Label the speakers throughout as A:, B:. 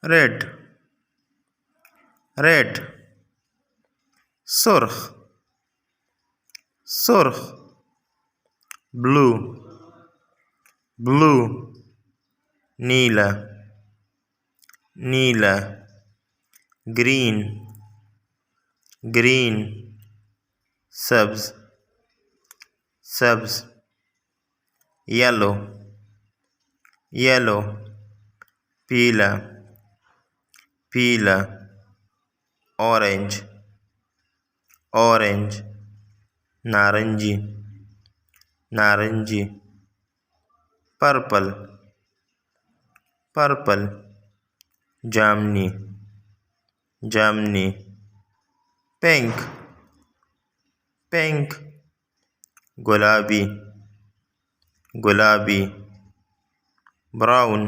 A: red red सुर्ख सुर्ख blue blue नीला नीला green green सब्ज सब्ज येलो येलो पीला पीला ऑरेंज ऑरेंज नारंगी नारंगी पर्पल पर्पल जामनी जामनी पिंक पिंक गुलाबी गुलाबी ब्राउन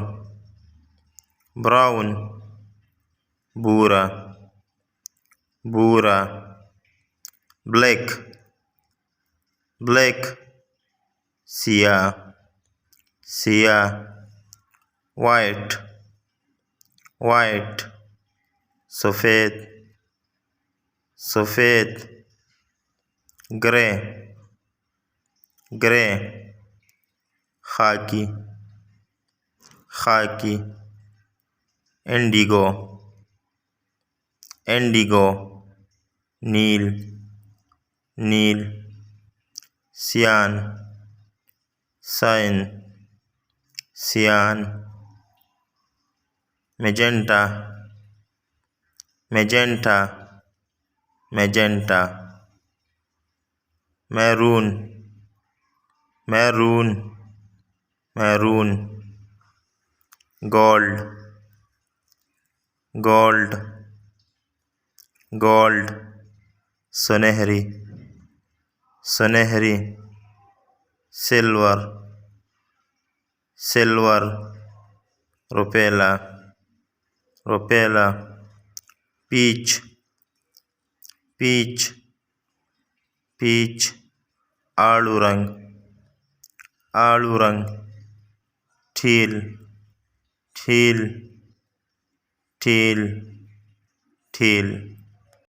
A: ब्राउन भूरा भूरा ब्लैक ब्लैक सियाह सियाह वाइट वाइट सफ़ेद सफ़ेद ग्रे ग्रे खाकी खाकी इंडिगो इंडिगो नील नील cyan cyan cyan magenta magenta magenta maroon maroon maroon gold gold gold सुनहरी सुनहरी सिल्वर सिल्वर रुपेला रुपेला पीच पीच पीच आलू रंग ठील ठील ठील ठील